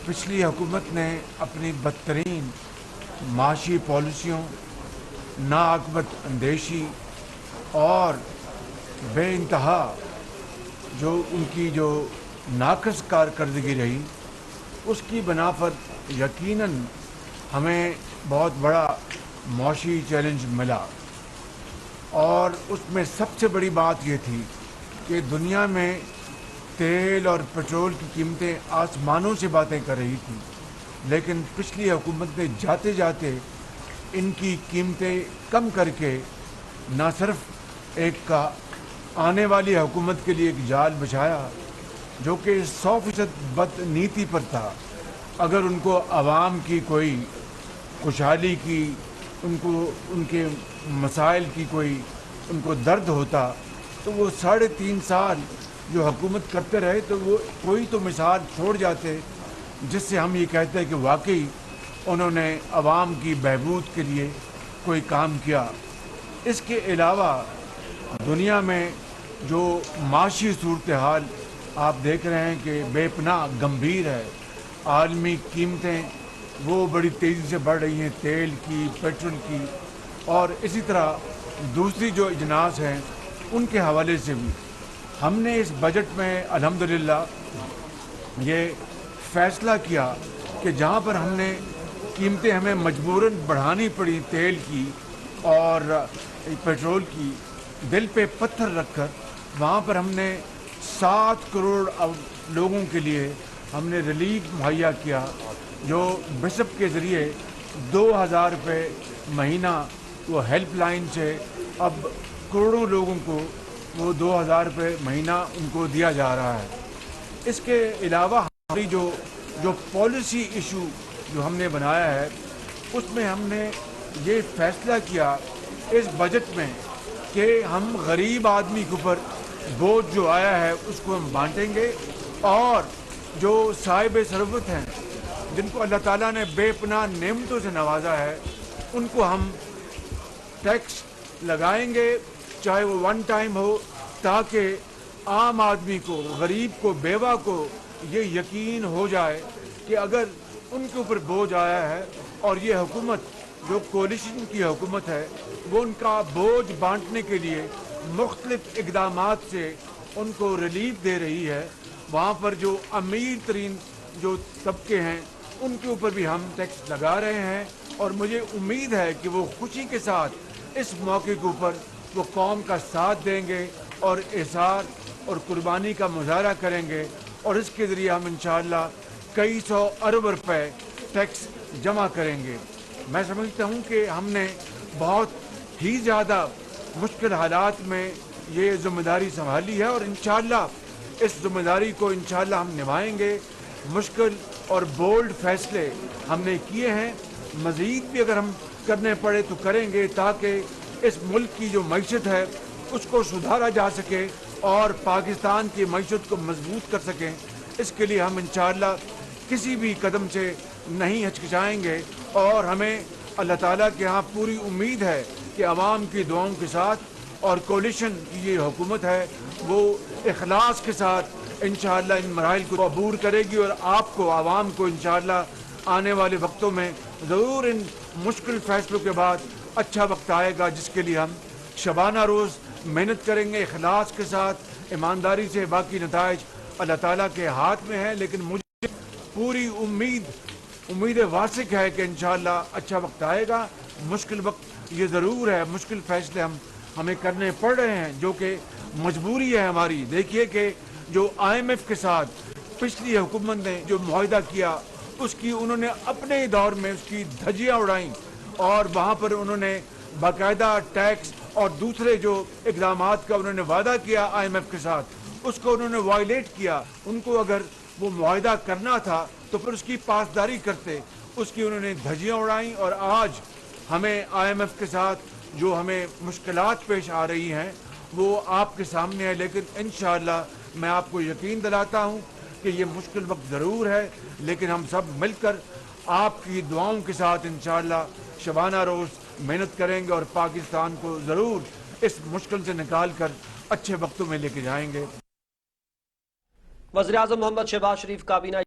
پچھلی حکومت نے اپنی بدترین معاشی پالیسیوں، ناعاقبت اندیشی اور بے انتہا ان کی ناقص کارکردگی رہی، اس کی بنا پر یقیناً ہمیں بہت بڑا معاشی چیلنج ملا، اور اس میں سب سے بڑی بات یہ تھی کہ دنیا میں تیل اور پٹرول کی قیمتیں آسمانوں سے باتیں کر رہی تھیں، لیکن پچھلی حکومت نے جاتے جاتے ان کی قیمتیں کم کر کے نہ صرف ایک کا آنے والی حکومت کے لیے ایک جال بچھایا جو کہ 100% بد نیتی پر تھا۔ اگر ان کو عوام کی کوئی خوشحالی کی، ان کے مسائل کی ان کو درد ہوتا تو وہ 3.5 سال جو حکومت کرتے رہے تو وہ کوئی تو مثال چھوڑ جاتے جس سے ہم یہ کہتے ہیں کہ واقعی انہوں نے عوام کی بہبود کے لیے کوئی کام کیا۔ اس کے علاوہ دنیا میں جو معاشی صورتحال آپ دیکھ رہے ہیں کہ بے پناہ گمبھیر ہے، عالمی قیمتیں وہ بڑی تیزی سے بڑھ رہی ہیں، تیل کی، پیٹرول کی، اور اسی طرح دوسری جو اجناس ہیں ان کے حوالے سے بھی ہم نے اس بجٹ میں الحمدللہ یہ فیصلہ کیا کہ جہاں پر ہم نے قیمتیں ہمیں مجبوراً بڑھانی پڑی تیل کی اور پیٹرول کی، دل پہ پتھر رکھ کر وہاں پر ہم نے 7 کروڑ لوگوں کے لیے ہم نے ریلیف مہیا کیا، جو بشپ کے ذریعے 2000 روپے مہینہ وہ ہیلپ لائن سے اب کروڑوں لوگوں کو وہ 2000 روپے مہینہ ان کو دیا جا رہا ہے۔ اس کے علاوہ ہماری جو پالیسی ایشو جو ہم نے بنایا ہے اس میں ہم نے یہ فیصلہ کیا اس بجٹ میں کہ ہم غریب آدمی کے اوپر بوجھ جو آیا ہے اس کو ہم بانٹیں گے، اور جو صاحب ثروت ہیں جن کو اللہ تعالیٰ نے بے پناہ نعمتوں سے نوازا ہے ان کو ہم ٹیکس لگائیں گے، چاہے وہ ون ٹائم ہو، تاکہ عام آدمی کو، غریب کو، بیوہ کو یہ یقین ہو جائے کہ اگر ان کے اوپر بوجھ آیا ہے اور یہ حکومت جو کولیشن کی حکومت ہے وہ ان کا بوجھ بانٹنے کے لیے مختلف اقدامات سے ان کو ریلیف دے رہی ہے، وہاں پر جو امیر ترین جو طبقے ہیں ان کے اوپر بھی ہم ٹیکس لگا رہے ہیں، اور مجھے امید ہے کہ وہ خوشی کے ساتھ اس موقع کے اوپر وہ قوم کا ساتھ دیں گے اور احسان اور قربانی کا مظاہرہ کریں گے، اور اس کے ذریعے ہم انشاءاللہ کئی 100 ارب روپے ٹیکس جمع کریں گے۔ میں سمجھتا ہوں کہ ہم نے بہت ہی زیادہ مشکل حالات میں یہ ذمہ داری سنبھالی ہے، اور انشاءاللہ اس ذمہ داری کو انشاءاللہ ہم نبھائیں گے۔ مشکل اور بولڈ فیصلے ہم نے کیے ہیں، مزید بھی اگر ہم کرنے پڑے تو کریں گے تاکہ اس ملک کی جو معیشت ہے اس کو سدھارا جا سکے اور پاکستان کی معیشت کو مضبوط کر سکیں۔ اس کے لیے ہم انشاءاللہ کسی بھی قدم سے نہیں ہچکچائیں گے، اور ہمیں اللہ تعالیٰ کے ہاں پوری امید ہے کہ عوام کی دعاؤں کے ساتھ اور کولیشن کی یہ حکومت ہے وہ اخلاص کے ساتھ انشاءاللہ ان مراحل کو عبور کرے گی، اور آپ کو، عوام کو انشاءاللہ آنے والے وقتوں میں ضرور ان مشکل فیصلوں کے بعد اچھا وقت آئے گا جس کے لیے ہم شبانہ روز محنت کریں گے اخلاص کے ساتھ، ایمانداری سے۔ باقی نتائج اللہ تعالیٰ کے ہاتھ میں ہے، لیکن مجھے پوری امید واثق ہے کہ انشاءاللہ اچھا وقت آئے گا۔ مشکل وقت یہ ضرور ہے، مشکل فیصلے ہمیں کرنے پڑ رہے ہیں جو کہ مجبوری ہے ہماری۔ دیکھیے کہ جو IMF کے ساتھ پچھلی حکومت نے جو معاہدہ کیا اس کی انہوں نے اپنے دور میں اس کی دھجیاں اڑائیں، اور وہاں پر انہوں نے باقاعدہ ٹیکس اور دوسرے جو اقدامات کا انہوں نے وعدہ کیا IMF کے ساتھ اس کو انہوں نے وائلیٹ کیا۔ ان کو اگر وہ معاہدہ کرنا تھا تو پھر اس کی پاسداری کرتے، اس کی انہوں نے دھجیاں اڑائیں، اور آج ہمیں IMF کے ساتھ جو ہمیں مشکلات پیش آ رہی ہیں وہ آپ کے سامنے ہے، لیکن انشاءاللہ میں آپ کو یقین دلاتا ہوں کہ یہ مشکل وقت ضرور ہے، لیکن ہم سب مل کر آپ کی دعاؤں کے ساتھ انشاءاللہ شبانہ روز محنت کریں گے، اور پاکستان کو ضرور اس مشکل سے نکال کر اچھے وقتوں میں لے کے جائیں گے۔ وزیراعظم محمد شہباز شریف کابینہ